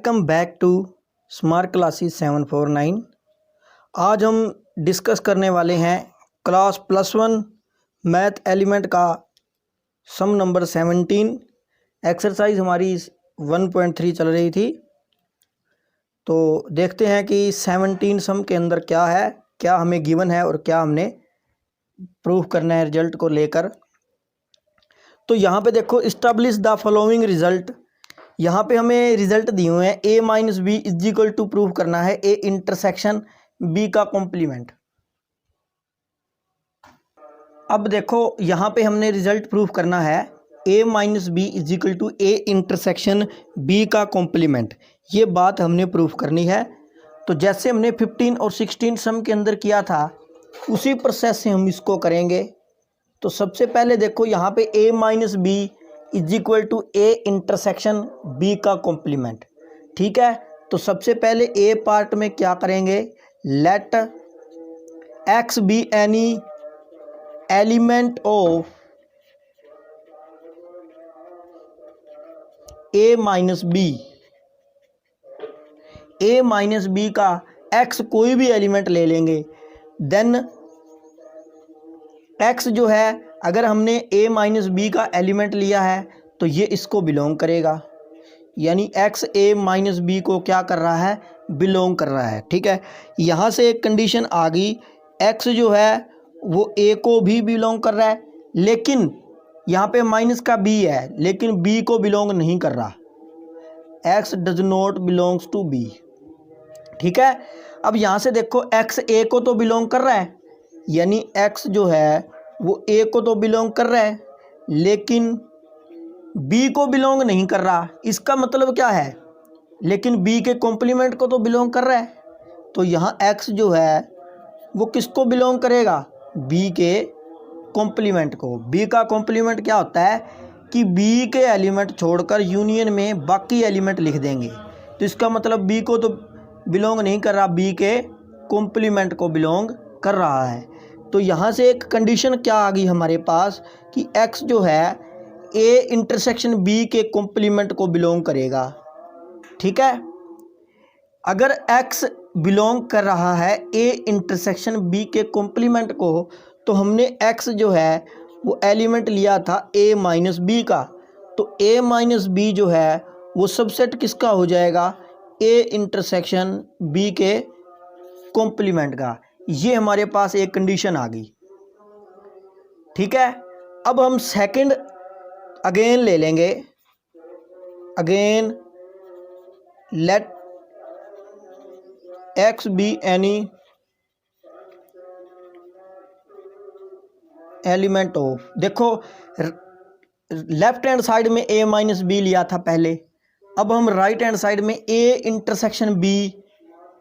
Welcome back to smart classes 749। आज हम discuss करने वाले हैं क्लास +1 मैथ एलिमेंट का सम नंबर 17। एक्सरसाइज हमारी 1.3 चल रही थी, तो देखते हैं कि 17 सम के अंदर क्या है, क्या हमें गिवन है और क्या हमने प्रूफ करना है रिजल्ट को लेकर। तो यहाँ पे देखो, इस्टेब्लिश द फॉलोइंग रिजल्ट। यहाँ पे हमें रिजल्ट दिए हुए हैं a minus B is equal to prove करना है a इंटरसेक्शन b का कॉम्प्लीमेंट। अब देखो यहाँ पे हमने रिजल्ट प्रूफ करना है a minus B is equal to a intersection b का कॉम्प्लीमेंट। ये बात हमने प्रूफ करनी है। तो जैसे हमने 15 और 16 सम के अंदर किया था, उसी प्रोसेस से हम इसको करेंगे। तो सबसे पहले देखो यहाँ पे a minus B is equal to A intersection B का कॉम्प्लीमेंट। ठीक है, तो सबसे पहले ए पार्ट में क्या करेंगे, let X be any element of A minus B. A minus B का एक्स कोई भी एलिमेंट ले लेंगे, देन एक्स जो है, अगर हमने a माइनस बी का एलिमेंट लिया है तो ये इसको बिलोंग करेगा, यानी x a माइनस बी को क्या कर रहा है, बिलोंग कर रहा है। ठीक है, यहाँ से एक कंडीशन आ गई, x जो है वो a को भी बिलोंग कर रहा है, लेकिन यहाँ पे माइनस का b है, लेकिन b को बिलोंग नहीं कर रहा। x does not belongs to b। ठीक है, अब यहाँ से देखो x a को तो बिलोंग कर रहा है, यानी x जो है वो a को तो बिलोंग कर रहा है, लेकिन b को बिलोंग नहीं कर रहा। इसका मतलब क्या है, लेकिन b के कॉम्प्लीमेंट को तो बिलोंग कर रहा है। तो यहाँ x जो है वो किसको बिलोंग करेगा, b के कॉम्प्लीमेंट को। b का कॉम्प्लीमेंट क्या होता है कि b के एलिमेंट छोड़कर यूनियन में बाकी एलिमेंट लिख देंगे। तो इसका मतलब b को तो बिलोंग नहीं कर रहा, b के कॉम्प्लीमेंट को बिलोंग कर रहा है। तो यहाँ से एक कंडीशन क्या आ गई हमारे पास कि x जो है a इंटरसेक्शन b के कॉम्प्लीमेंट को बिलोंग करेगा। ठीक है, अगर x बिलोंग कर रहा है a इंटरसेक्शन b के कॉम्प्लीमेंट को, तो हमने x जो है वो एलिमेंट लिया था a माइनस बी का। तो a माइनस बी जो है वो सबसेट किसका हो जाएगा, a इंटरसेक्शन b के कॉम्प्लीमेंट का। ये हमारे पास एक कंडीशन आ गई। ठीक है, अब हम सेकंड अगेन ले लेंगे, again let X be any element of. देखो लेफ्ट हैंड साइड में a माइनस बी लिया था पहले, अब हम राइट हैंड साइड में a इंटरसेक्शन b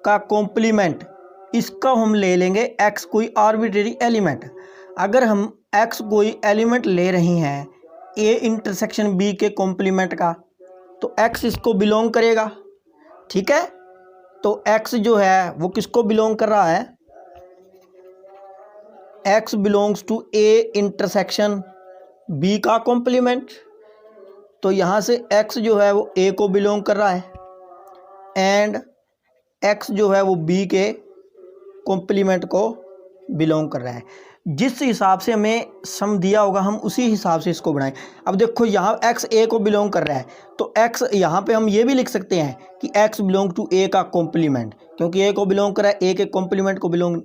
का कॉम्प्लीमेंट, इसका हम ले लेंगे x कोई आर्बिट्रेरी एलिमेंट। अगर हम x कोई एलिमेंट ले रहे हैं a इंटरसेक्शन b के कॉम्प्लीमेंट का, तो x इसको बिलोंग करेगा। ठीक है, तो x जो है वो किसको बिलोंग कर रहा है, x belongs to a intersection b का कॉम्प्लीमेंट। तो यहाँ से x जो है वो a को बिलोंग कर रहा है, एंड x जो है वो b के कॉम्प्लीमेंट को बिलोंग कर रहा है। जिस हिसाब से हमें सम दिया होगा हम उसी हिसाब से इसको बनाएं। अब देखो यहाँ x a को बिलोंग कर रहा है, तो x यहाँ पे हम ये भी लिख सकते हैं कि x बिलोंग टू a का कॉम्प्लीमेंट, क्योंकि a को बिलोंग कर रहा है, a के कॉम्प्लीमेंट को बिलोंग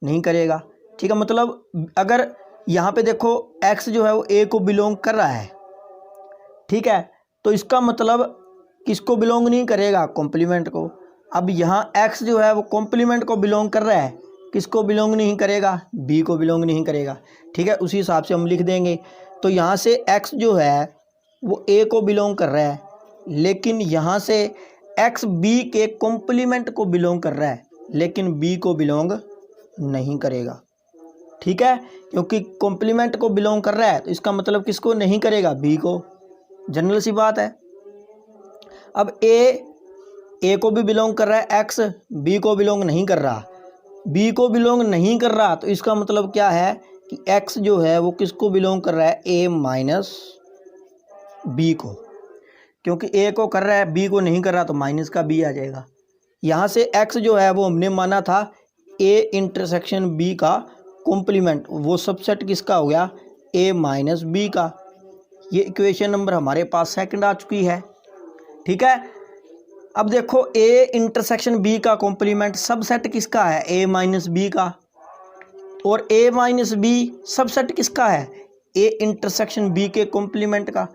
नहीं करेगा। ठीक है, मतलब अगर यहाँ पे देखो x जो है वो a को बिलोंग कर रहा है, ठीक है, तो इसका मतलब किसको बिलोंग नहीं करेगा, कॉम्प्लीमेंट को। अब यहाँ x जो है वो कॉम्प्लीमेंट को बिलोंग कर रहा है, किसको बिलोंग नहीं करेगा, b को बिलोंग नहीं करेगा। ठीक है, उसी हिसाब से हम लिख देंगे। तो यहाँ से x जो है वो a को बिलोंग कर रहा है, लेकिन यहाँ से x b के कॉम्प्लीमेंट को बिलोंग कर रहा है, लेकिन b को बिलोंग नहीं करेगा। ठीक है, क्योंकि कॉम्प्लीमेंट को बिलोंग कर रहा है, तो इसका मतलब किसको नहीं करेगा, b को। जनरल सी बात है। अब a को भी बिलोंग कर रहा है, x b को बिलोंग नहीं कर रहा, b को बिलोंग नहीं कर रहा, तो इसका मतलब क्या है कि x जो है वो किसको बिलोंग कर रहा है, a माइनस b को। क्योंकि ए को कर रहा है बी को नहीं कर रहा, तो माइनस का बी आ जाएगा। यहाँ से एक्स जो है वो हमने माना था ए इंटरसेक्शन बी का कॉम्प्लीमेंट, वो सबसेट किसका हो गया, ए माइनस बी का। ये इक्वेशन नंबर हमारे पास सेकंड आ चुकी है। ठीक है, अब देखो ए इंटरसेक्शन बी का कॉम्प्लीमेंट सबसेट किसका है, ए माइनस बी का, और ए माइनस बी सबसेट किसका है, ए इंटरसेक्शन बी के कॉम्प्लीमेंट का।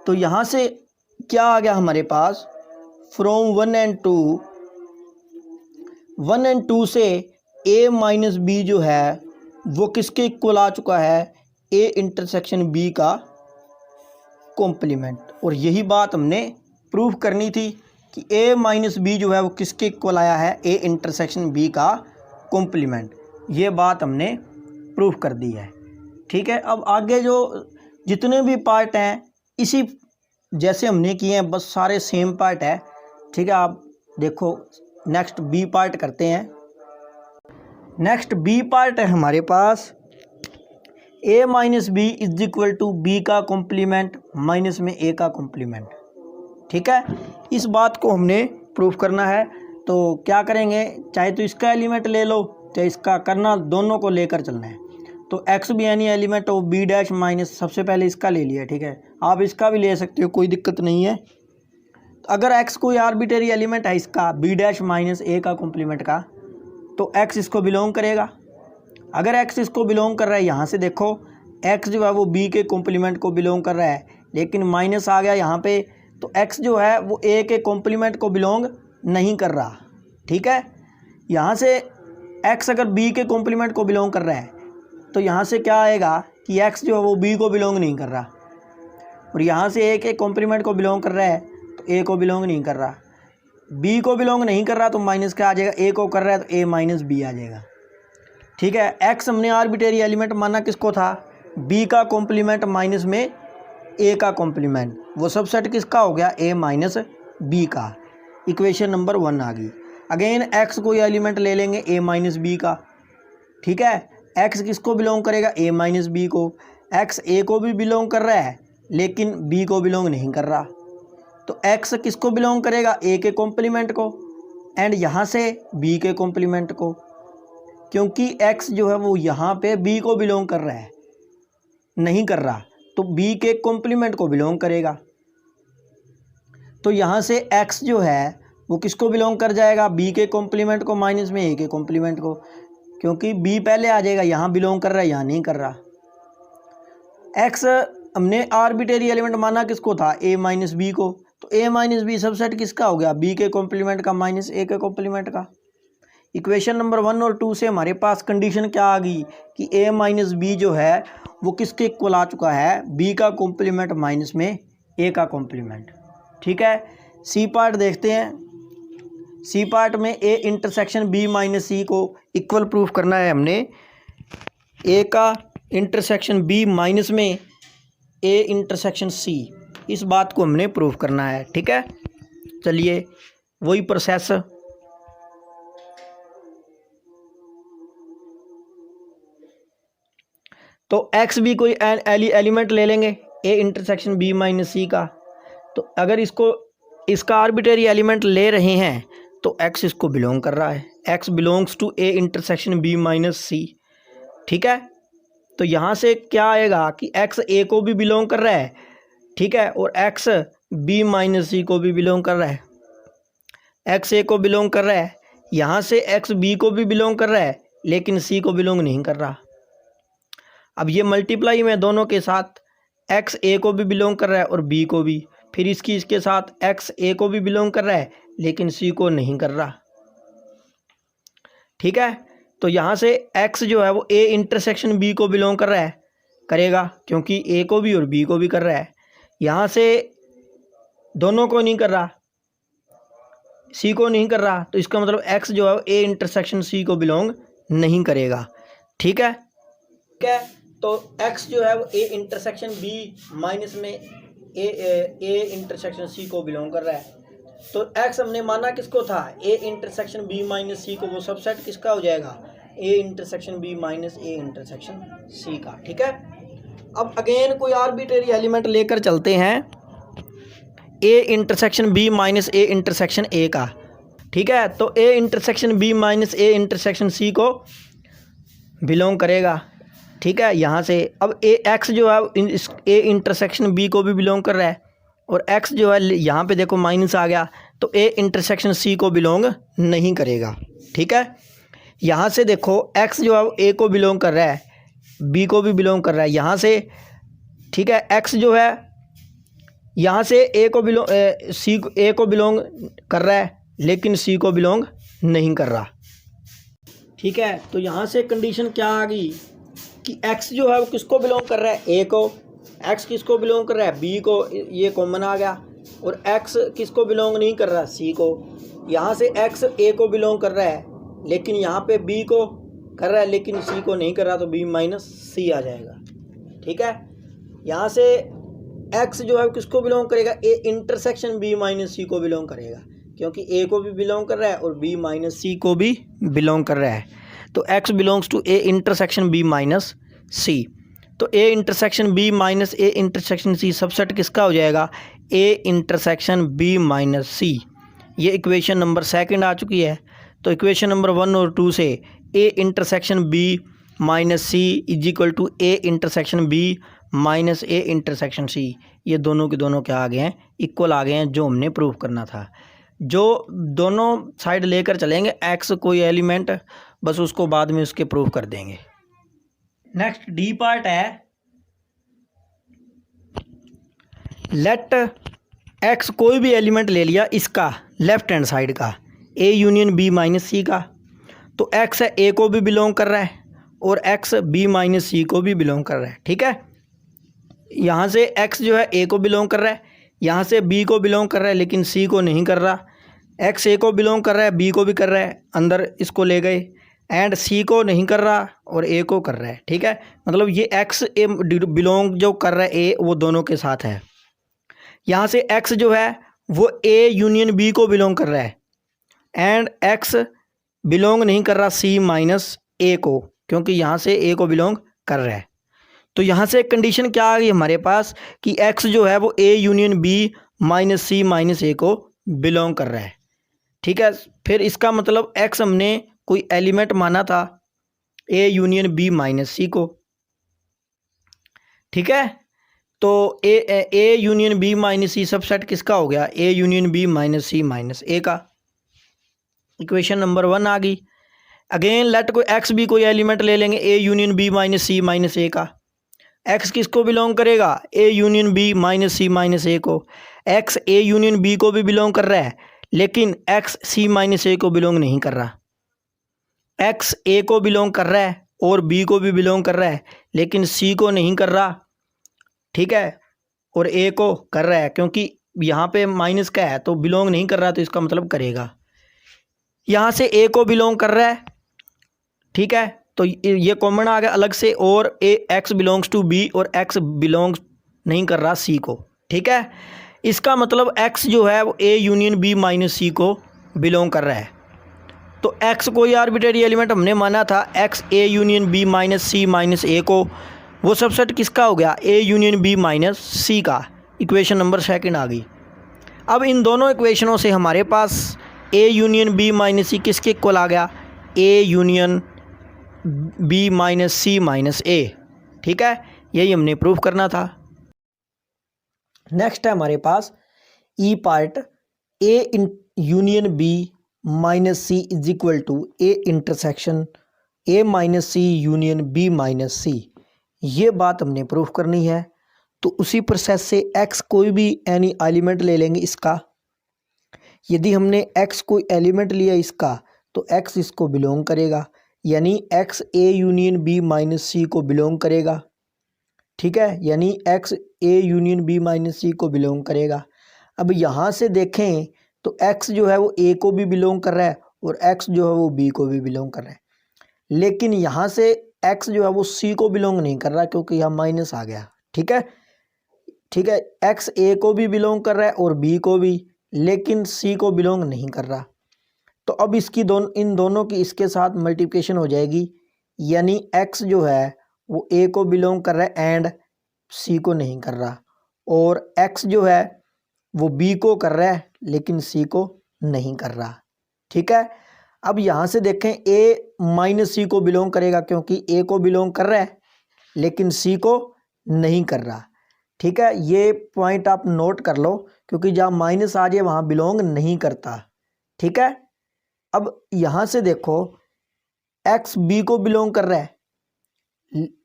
तो यहाँ से क्या आ गया हमारे पास, फ्रॉम 1 एंड 2 से ए माइनस बी जो है वो किसके इक्वल आ चुका है, ए इंटरसेक्शन बी का कॉम्प्लीमेंट। और यही बात हमने प्रूफ करनी थी कि ए माइनस बी जो है वो किसके इक्वल आया है, ए इंटरसेक्शन बी का कॉम्प्लीमेंट। ये बात हमने प्रूफ कर दी है। ठीक है, अब आगे जो जितने भी पार्ट हैं इसी जैसे हमने किए हैं, बस सारे सेम पार्ट है। ठीक है, आप देखो नेक्स्ट बी पार्ट करते हैं। नेक्स्ट बी पार्ट है हमारे पास A minus B is equal to B का कॉम्प्लीमेंट माइनस में ए का कॉम्प्लीमेंट। ठीक है, इस बात को हमने प्रूफ करना है। तो क्या करेंगे, चाहे तो इसका एलिमेंट ले लो चाहे इसका, करना दोनों को लेकर चलना है। तो एक्स भी यानी element of B dash minus, सबसे पहले इसका ले लिया। ठीक है, आप इसका भी ले सकते हो, कोई दिक्कत नहीं है। अगर एक्स कोई आर्बिट्रेरी एलिमेंट है इसका बी डैश माइनस ए का कॉम्प्लीमेंट का, तो एक्स इसको बिलोंग करेगा। अगर एक्स इसको बिलोंग कर रहा है, यहाँ से देखो एक्स जो है वो बी के कॉम्प्लीमेंट को बिलोंग कर रहा है, लेकिन माइनस आ गया यहाँ पे, तो एक्स जो है वो ए के कॉम्प्लीमेंट को बिलोंग नहीं कर रहा। ठीक है, यहाँ से एक्स अगर बी के कॉम्प्लीमेंट को बिलोंग कर रहा है तो यहाँ से क्या आएगा कि एक्स जो है वो बी को बिलोंग नहीं कर रहा, और यहाँ से ए के कॉम्प्लीमेंट को बिलोंग कर रहा है तो ए को बिलोंग नहीं कर रहा। बी को बिलोंग नहीं कर रहा तो माइनस क्या आ जाएगा, ए को कर रहा है तो ए माइनस बी आ जाएगा। ठीक है, एक्स हमने आर्बिट्रेरी एलिमेंट माना किसको था, बी का कॉम्प्लीमेंट माइनस में ए का कॉम्प्लीमेंट, वो सबसेट किसका हो गया, ए माइनस बी का। इक्वेशन नंबर 1 आ गई। अगेन एक्स कोई एलिमेंट ले लेंगे ए माइनस बी का। ठीक है, एक्स किसको बिलोंग करेगा, ए माइनस बी को। एक्स ए को भी बिलोंग कर रहा है लेकिन बी को बिलोंग नहीं कर रहा, तो एक्स किसको बिलोंग करेगा, ए के कॉम्प्लीमेंट को, एंड यहाँ से बी के कॉम्प्लीमेंट को, क्योंकि एक्स जो है वो यहाँ पे बी को बिलोंग कर रहा है, नहीं कर रहा, तो बी के कॉम्प्लीमेंट को बिलोंग करेगा। तो यहाँ से एक्स जो है वो किसको बिलोंग कर जाएगा, बी के कॉम्प्लीमेंट को माइनस में ए के कॉम्प्लीमेंट को, क्योंकि बी पहले आ जाएगा, यहाँ बिलोंग कर रहा है यहाँ नहीं कर रहा। एक्स हमने आर्बिट्रेरी एलिमेंट माना किसको था, ए माइनस बी को, तो ए माइनस बी सबसेट किसका हो गया, बी के कॉम्प्लीमेंट का माइनस ए के कॉम्प्लीमेंट का। इक्वेशन नंबर 1 और 2 से हमारे पास कंडीशन क्या आ गई कि ए माइनस बी जो है वो किसके इक्वल आ चुका है, बी का कॉम्प्लीमेंट माइनस में ए का कॉम्प्लीमेंट। ठीक है, सी पार्ट देखते हैं। सी पार्ट में ए इंटरसेक्शन बी माइनस सी को इक्वल प्रूफ करना है हमने, ए का इंटरसेक्शन बी माइनस में ए इंटरसेक्शन सी, इस बात को हमने प्रूफ करना है। ठीक है, चलिए वही प्रोसेस। तो एक्स भी कोई एलिमेंट ले लेंगे ए इंटरसेक्शन बी माइनस सी का, तो अगर इसका आर्बिट्रेरी एलिमेंट ले रहे हैं तो एक्स इसको बिलोंग कर रहा है, X belongs to A intersection B minus C. ठीक है, तो यहाँ से क्या आएगा कि एक्स ए को भी बिलोंग कर रहा है, ठीक है, और एक्स बी माइनस सी को भी बिलोंग कर रहा है। एक्स ए को बिलोंग कर रहा है, यहाँ से एक्स बी को भी बिलोंग कर रहा है लेकिन सी को बिलोंग नहीं कर रहा। अब ये मल्टीप्लाई में दोनों के साथ एक्स ए को भी बिलोंग कर रहा है और बी को भी, फिर इसके साथ एक्स ए को भी बिलोंग कर रहा है लेकिन सी को नहीं कर रहा। ठीक है, तो यहाँ से एक्स जो है वो ए इंटरसेक्शन बी को बिलोंग कर रहा है, करेगा क्योंकि ए को भी और बी को भी कर रहा है। यहाँ से दोनों को नहीं कर रहा, सी को नहीं कर रहा, तो इसका मतलब एक्स जो है ए इंटरसेक्शन सी को बिलोंग नहीं करेगा। ठीक है, तो एक्स जो है वो ए इंटरसेक्शन बी माइनस में ए इंटरसेक्शन सी को बिलोंग कर रहा है। तो एक्स हमने माना किसको था, A intersection B minus C को, वो सबसेट किसका हो जाएगा, A intersection B minus A intersection C का। ठीक है, अब अगेन कोई आर्बिट्रेरी एलिमेंट लेकर चलते हैं। A intersection B minus A intersection A का, ठीक है। तो A intersection B minus A intersection C को बिलोंग करेगा, ठीक है। यहाँ से अब ए एक्स जो है ए इंटरसेक्शन बी को भी बिलोंग कर रहा है, और एक्स जो है यहाँ पे देखो माइनस आ गया, तो ए इंटरसेक्शन सी को बिलोंग नहीं करेगा, ठीक है। यहाँ से देखो एक्स जो है ए को बिलोंग कर रहा है, बी को भी बिलोंग कर रहा है यहाँ से, ठीक है। एक्स जो है यहाँ से ए को बिलोंग कर रहा है, लेकिन सी को बिलोंग नहीं कर रहा, ठीक है। तो यहाँ से कंडीशन क्या आ गई कि x जो है वो किसको बिलोंग कर रहा है, a को, x किसको बिलोंग कर रहा है, b को, ये कॉमन आ गया, और x किसको बिलोंग नहीं कर रहा, c को। यहाँ से x a को बिलोंग कर रहा है, लेकिन यहाँ पे b को कर रहा है, लेकिन c को नहीं कर रहा, तो b माइनस सी आ जाएगा, ठीक है। यहाँ से x जो है वो किसको बिलोंग करेगा, a intersection b minus C को बिलोंग करेगा, क्योंकि a को भी बिलोंग कर रहा है और b माइनस सी को भी बिलोंग कर रहा है। तो x belongs to a intersection b minus C. तो a intersection b minus a intersection C subset किसका हो जाएगा, a intersection b minus C. ये इक्वेशन नंबर सेकंड आ चुकी है। तो इक्वेशन नंबर 1 और 2 से a intersection b minus C is equal to a intersection b minus a intersection C, ये दोनों के दोनों क्या आ गए हैं, इक्वल आ गए हैं, जो हमने प्रूव करना था। जो दोनों साइड लेकर चलेंगे x कोई एलिमेंट, बस उसको बाद में उसके प्रूव कर देंगे। नेक्स्ट डी पार्ट है, लेट x कोई भी एलिमेंट ले लिया इसका लेफ्ट हैंड साइड का, a union b minus C का। तो x है a को भी बिलोंग कर रहा है और x b माइनस सी को भी बिलोंग कर रहा है, ठीक है। यहाँ से x जो है a को बिलोंग कर रहा है, यहाँ से b को बिलोंग कर रहा है, लेकिन c को नहीं कर रहा। x a को बिलोंग कर रहा है, b को भी कर रहा है, अंदर इसको ले गए, एंड c को नहीं कर रहा और a को कर रहा है, ठीक है। मतलब ये x a बिलोंग जो कर रहा है a, वो दोनों के साथ है। यहाँ से x जो है वो a यूनियन b को बिलोंग कर रहा है, एंड x बिलोंग नहीं कर रहा c माइनस a को, क्योंकि यहाँ से a को बिलोंग कर रहा है। तो यहाँ से कंडीशन क्या आ गई हमारे पास कि x जो है वो a union b minus C minus a को बिलोंग कर रहा है, ठीक है। फिर इसका मतलब x हमने कोई एलिमेंट माना था a union b minus C को, ठीक है। तो a union b minus C subset किसका हो गया, a union b minus C minus a का। इक्वेशन नंबर 1 आ गई। अगेन लेट कोई x भी कोई एलिमेंट ले लेंगे a union b minus C minus a का। x किसको बिलोंग करेगा, a union b minus C minus a को। x a यूनियन b को भी बिलोंग कर रहा है, लेकिन x c माइनस a को बिलोंग नहीं कर रहा। x a को बिलोंग कर रहा है और b को भी बिलोंग कर रहा है, लेकिन c को नहीं कर रहा, ठीक है, और a को कर रहा है, क्योंकि यहाँ पे माइनस का है तो बिलोंग नहीं कर रहा, तो इसका मतलब करेगा। यहाँ से a को बिलोंग कर रहा है, ठीक है, तो ये कॉमन आ गया अलग से, और a x belongs to b और x बिलोंग्स नहीं कर रहा c को, ठीक है। इसका मतलब x जो है वो a union b minus C को बिलोंग कर रहा है। तो x कोई आर्बिट्रेरी एलिमेंट हमने माना था, x a union b minus C minus a को, वो सबसेट किसका हो गया, a union b minus C का। इक्वेशन नंबर सेकंड आ गई। अब इन दोनों इक्वेशनों से हमारे पास a union b minus C किसके इक्वल आ गया, a union b minus C minus a, ठीक है। यही हमने प्रूफ करना था। नेक्स्ट है हमारे पास E part, a union b minus C is equal to a intersection a minus C union b minus C. ये बात हमने प्रूफ करनी है। तो उसी प्रोसेस से x कोई भी एनी एलिमेंट ले लेंगे इसका। यदि हमने x कोई एलिमेंट लिया इसका, तो x इसको बिलोंग करेगा, यानी x a union b minus C को बिलोंग करेगा, ठीक है, यानी x a union b minus C को बिलोंग करेगा। अब यहाँ से देखें तो x जो है वो a को भी बिलोंग कर रहा है और x जो है वो b को भी बिलोंग कर रहा है, लेकिन यहाँ से x जो है वो c को बिलोंग नहीं कर रहा, क्योंकि यहाँ माइनस आ गया, ठीक है, ठीक है। x a को भी बिलोंग कर रहा है और b को भी, लेकिन c को बिलोंग नहीं कर रहा। तो अब इसकी इन दोनों की इसके साथ मल्टीप्लिकेशन हो जाएगी, यानी x जो है वो a को बिलोंग कर रहा है एंड c को नहीं कर रहा, और x जो है वो बी को कर रहा है लेकिन सी को नहीं कर रहा। ठीक है, अब यहाँ से देखें ए माइनस सी को बिलोंग करेगा क्योंकि ए को बिलोंग कर रहा है लेकिन सी को नहीं कर रहा। ठीक है, ये पॉइंट आप नोट कर लो क्योंकि जहाँ माइनस आ जाए वहाँ बिलोंग नहीं करता। ठीक है, अब यहाँ से देखो एक्स बी को बिलोंग कर रहा है,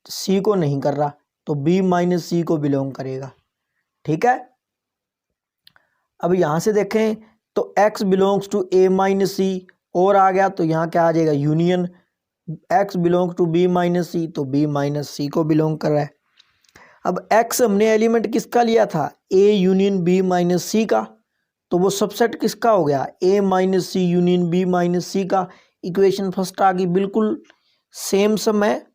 सी को नहीं कर रहा, तो बी माइनस सी को बिलोंग करेगा। ठीक है, अब यहाँ से देखें तो X belongs to A minus C और आ गया, तो यहाँ क्या आ जाएगा union X belongs to B minus C, तो बी माइनस सी को बिलोंग कर रहा है। अब एक्स हमने एलिमेंट किसका लिया था, A union B minus C का, तो वो सबसेट किसका हो गया, A minus C union B minus C का। इक्वेशन फर्स्ट आ गई, बिल्कुल सेम सम है।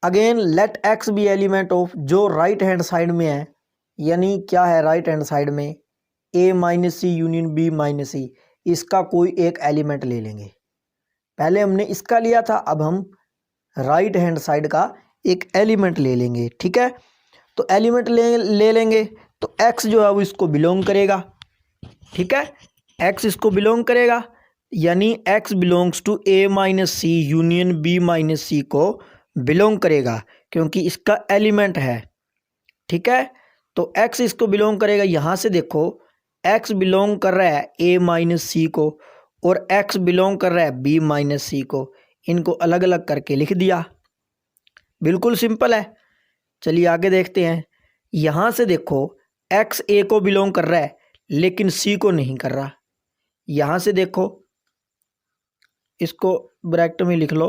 Again let X be element of, जो राइट हैंड साइड में है, यानी क्या है राइट हैंड साइड में A minus C union B minus C, इसका कोई एक एलिमेंट ले लेंगे। पहले हमने इसका लिया था, अब हम राइट हैंड साइड का एक एलिमेंट ले लेंगे। ठीक है, तो एलिमेंट ले लेंगे तो x जो है वो इसको बिलोंग करेगा। ठीक है, x इसको बिलोंग करेगा, यानी x belongs to a minus C union b minus C को बिलोंग करेगा क्योंकि इसका एलिमेंट है। ठीक है, तो x इसको बिलोंग करेगा। यहाँ से देखो x बिलोंग कर रहा है a माइनस सी को और x बिलोंग कर रहा है b माइनस सी को, इनको अलग अलग करके लिख दिया। बिल्कुल सिंपल है। चलिए आगे देखते हैं। यहाँ से देखो x a को बिलोंग कर रहा है लेकिन c को नहीं कर रहा। यहाँ से देखो इसको ब्रैकेट में लिख लो।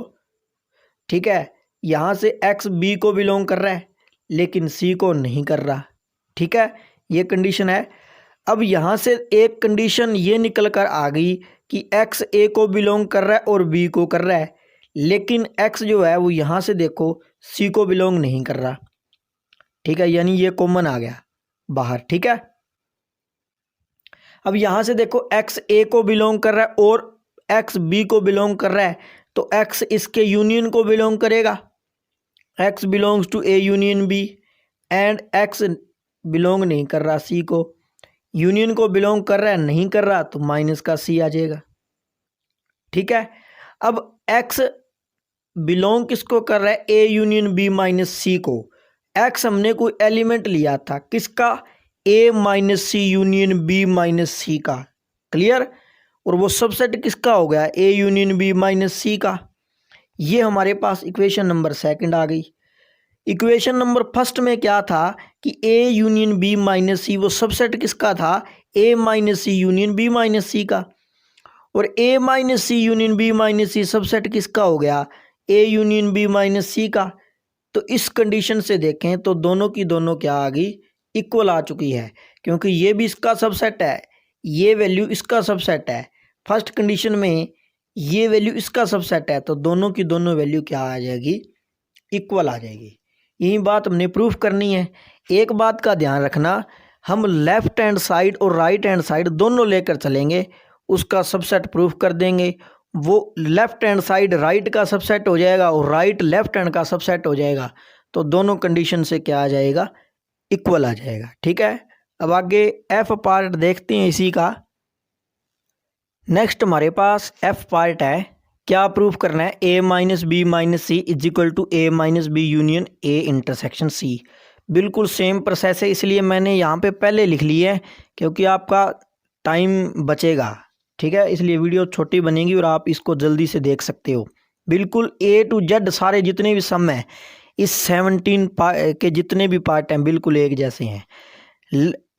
ठीक है, यहाँ से x b को बिलोंग कर रहा है लेकिन c को नहीं कर रहा। ठीक है, ये कंडीशन है। अब यहाँ से एक कंडीशन ये निकल कर आ गई कि x a को बिलोंग कर रहा है और b को कर रहा है, लेकिन x जो है वो यहाँ से देखो c को बिलोंग नहीं कर रहा। ठीक है, यानी ये कॉमन आ गया बाहर। ठीक है, अब यहाँ से देखो x a को बिलोंग कर रहा है और x b को बिलोंग कर रहा है, तो x इसके यूनियन को बिलोंग करेगा। x belongs to a union b and x belong नहीं कर रहा c को, यूनियन को बिलोंग कर रहा है नहीं कर रहा, तो माइनस का c आ जाएगा। ठीक है, अब x बिलोंग किसको कर रहा है, a union b minus C को। x हमने कोई एलिमेंट लिया था किसका, a minus C union b minus C का। क्लियर, और वो सबसेट किसका हो गया, a union b minus C का। ये हमारे पास इक्वेशन नंबर सेकंड आ गई। इक्वेशन नंबर फर्स्ट में क्या था कि a union b minus C, वो सबसेट किसका था, a minus C union b minus C का। और a minus C union b minus C subset किसका हो गया, a union b minus C का। तो इस कंडीशन से देखें तो दोनों की दोनों क्या आ गई, इक्वल आ चुकी है, क्योंकि ये भी इसका सबसेट है, ये वैल्यू इसका सबसेट है। फर्स्ट कंडीशन में ये वैल्यू इसका सबसेट है, तो दोनों की दोनों वैल्यू क्या आ जाएगी, इक्वल आ जाएगी। यही बात हमने प्रूफ करनी है। एक बात का ध्यान रखना, हम लेफ्ट हैंड साइड और राइट हैंड साइड दोनों लेकर चलेंगे, उसका सबसेट प्रूफ कर देंगे। वो लेफ्ट हैंड साइड राइट का सबसेट हो जाएगा और राइट लेफ्ट हैंड का सबसेट हो जाएगा, तो दोनों कंडीशन से क्या आ जाएगा, इक्वल आ जाएगा। ठीक है, अब आगे एफ पार्ट देखते हैं इसी का। नेक्स्ट हमारे पास एफ पार्ट है, क्या प्रूफ करना है, a minus B minus C is equal to a minus B union a intersection c। बिल्कुल सेम प्रोसेस है, इसलिए मैंने यहाँ पे पहले लिख ली है क्योंकि आपका टाइम बचेगा। ठीक है, इसलिए वीडियो छोटी बनेगी और आप इसको जल्दी से देख सकते हो। बिल्कुल A to Z सारे जितने भी सम हैं इस 17 के जितने भी पार्ट हैं बिल्कुल एक जैसे हैं।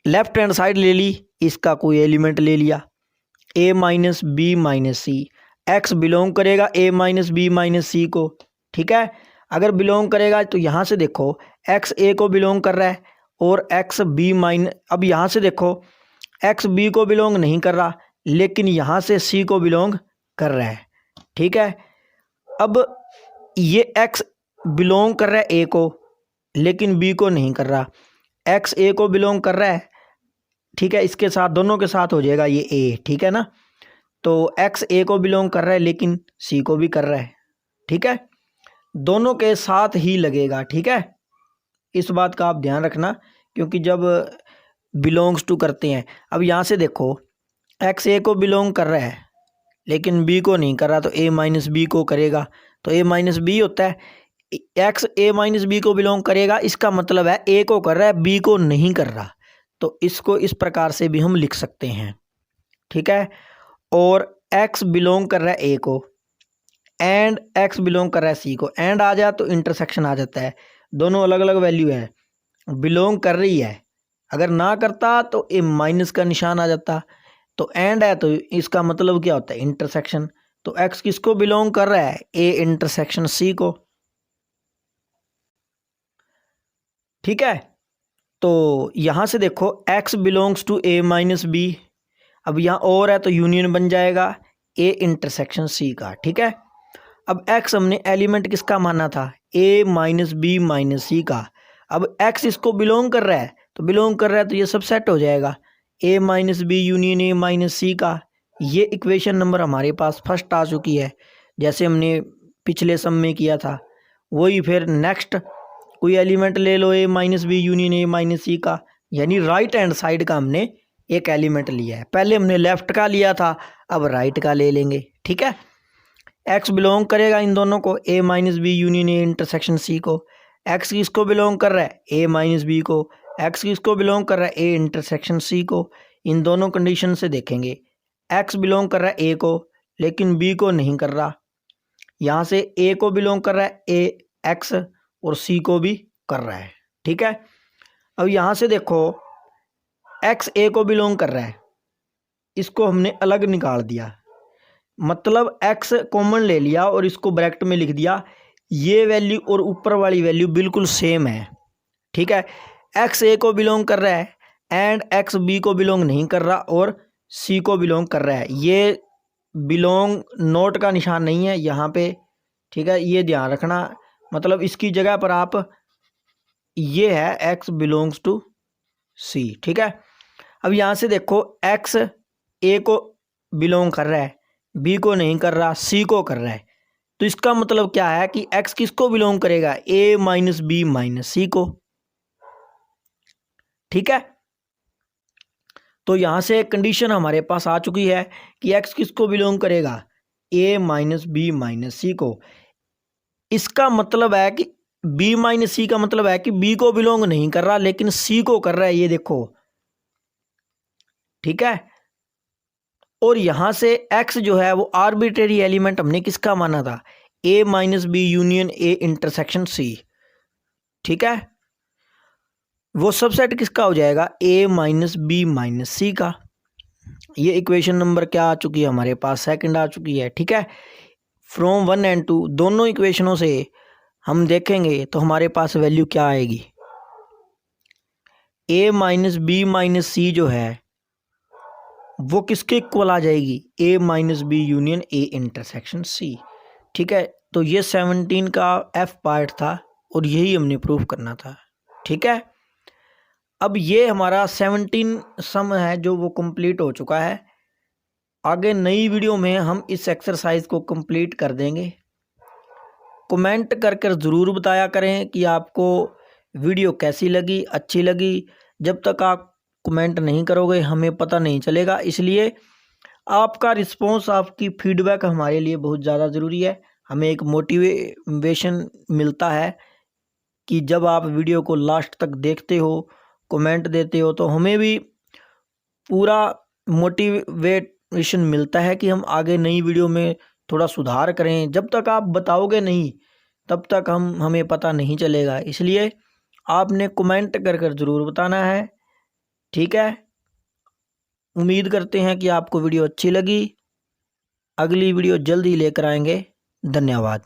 लेफ्ट हैंड साइड ले ली, इसका कोई एलिमेंट ले लिया, a minus B minus C, X belong करेगा a minus B minus C को। ठीक है, अगर बिलोंग करेगा तो यहाँ से देखो x a को बिलोंग कर रहा है और x b माइनस, अब यहाँ से देखो x b को बिलोंग नहीं कर रहा लेकिन यहाँ से c को बिलोंग कर रहा है। ठीक है, अब ये x बिलोंग कर रहा है a को लेकिन b को नहीं कर रहा, x a को बिलोंग कर रहा है। ठीक है, इसके साथ दोनों के साथ हो जाएगा ये a। ठीक है ना, तो x a को बिलोंग कर रहा है लेकिन c को भी कर रहा है। ठीक है, दोनों के साथ ही लगेगा। ठीक है, इस बात का आप ध्यान रखना, क्योंकि जब बिलोंग्स टू करते हैं। अब यहाँ से देखो एक्स ए को बिलोंग कर रहा है लेकिन बी को नहीं कर रहा, तो ए माइनस बी को करेगा, तो ए माइनस बी होता है। एक्स ए माइनस बी को बिलोंग करेगा, इसका मतलब है ए को कर रहा है बी को नहीं कर रहा, तो इसको इस प्रकार से भी हम लिख सकते हैं, ठीक है। और एक्स बिलोंग कर रहा है ए को एंड एक्स बिलोंग कर रहा है सी को, एंड आ जाए तो इंटरसेक्शन आ जाता है, दोनों अलग अलग वैल्यू है, बिलोंग कर रही है, अगर ना करता तो ए माइनस का निशान आ जाता, तो एंड है तो इसका मतलब क्या होता है इंटरसेक्शन, तो एक्स किसको बिलोंग कर रहा है, ए इंटरसेक्शन सी को, ठीक है। तो यहां से देखो X belongs to A minus B, अब यहाँ और है तो यूनियन बन जाएगा ए इंटरसेक्शन सी का, ठीक है। अब एक्स हमने एलिमेंट किसका माना था, A minus B minus C का, अब एक्स इसको बिलोंग कर रहा है, तो बिलोंग कर रहा है तो ये सब सेट हो जाएगा, A minus B union A minus C का। ये इक्वेशन नंबर हमारे पास फर्स्ट आ चुकी है, जैसे हमने पिछले सम में किया था वही। फिर नेक्स्ट कोई एलिमेंट ले लो A minus B union A minus C का, यानी राइट हैंड साइड का हमने एक एलिमेंट लिया है, पहले हमने लेफ्ट का लिया था, अब राइट का ले लेंगे, ठीक है। एक्स बिलोंग करेगा इन दोनों को, A minus B union A intersection C को। एक्स किसको बिलोंग कर रहा है, ए माइनस बी को। एक्स किसको बिलोंग कर रहा है, ए इंटरसेक्शन सी को। इन दोनों कंडीशन से देखेंगे, एक्स बिलोंग कर रहा है ए को लेकिन बी को नहीं कर रहा, यहाँ से ए को बिलोंग कर रहा है ए एक्स और सी को भी कर रहा है, ठीक है। अब यहाँ से देखो एक्स ए को बिलोंग कर रहा है, इसको हमने अलग निकाल दिया, मतलब एक्स कॉमन ले लिया और इसको ब्रैकेट में लिख दिया, ये वैल्यू और ऊपर वाली वैल्यू बिल्कुल सेम है, ठीक है। एक्स ए को बिलोंग कर रहा है एंड एक्स बी को बिलोंग नहीं कर रहा और सी को बिलोंग कर रहा है, ये बिलोंग नोट का निशान नहीं है यहाँ पे, ठीक है, ये ध्यान रखना, मतलब इसकी जगह पर आप ये है एक्स बिलोंग्स टू सी, ठीक है। अब यहाँ से देखो एक्स ए को बिलोंग कर रहा है, बी को नहीं कर रहा, सी को कर रहा है, तो इसका मतलब क्या है कि एक्स किसको बिलोंग करेगा, ए माइनस बी माइनस सी को, ठीक है। तो यहाँ से एक कंडीशन हमारे पास आ चुकी है कि एक्स किसको बिलोंग करेगा, ए माइनस बी माइनस सी को। इसका मतलब है कि बी माइनस सी का मतलब है कि बी को बिलोंग नहीं कर रहा लेकिन सी को कर रहा है, ये देखो, ठीक है। और यहां से एक्स जो है वो आर्बिट्रेरी एलिमेंट हमने किसका माना था, A minus B union A intersection C, ठीक है। वो सबसेट किसका हो जाएगा, A minus B minus C का। ये इक्वेशन नंबर क्या आ चुकी है हमारे पास, सेकंड आ चुकी है, ठीक है। फ्रॉम 1 एंड 2 दोनों इक्वेशनों से हम देखेंगे तो हमारे पास वैल्यू क्या आएगी, A minus B minus C जो है वो किसके इक्वल आ जाएगी, A minus B union A intersection C, ठीक है। तो ये 17 का एफ पार्ट था और यही हमने प्रूफ करना था, ठीक है। अब ये हमारा 17 सम है जो वो कंप्लीट हो चुका है, आगे नई वीडियो में हम इस एक्सरसाइज को कंप्लीट कर देंगे। कमेंट कर कर ज़रूर बताया करें कि आपको वीडियो कैसी लगी, अच्छी लगी। जब तक आप कमेंट नहीं करोगे हमें पता नहीं चलेगा, इसलिए आपका रिस्पॉन्स, आपकी फीडबैक हमारे लिए बहुत ज़्यादा ज़रूरी है। हमें एक मोटिवेशन मिलता है कि जब आप वीडियो को लास्ट तक देखते हो, कमेंट देते हो, तो हमें भी पूरा मोटिवेशन मिलता है कि हम आगे नई वीडियो में थोड़ा सुधार करें। जब तक आप बताओगे नहीं तब तक हमें पता नहीं चलेगा, इसलिए आपने कमेंट कर कर ज़रूर बताना है, ठीक है। उम्मीद करते हैं कि आपको वीडियो अच्छी लगी, अगली वीडियो जल्दी लेकर आएंगे। धन्यवाद।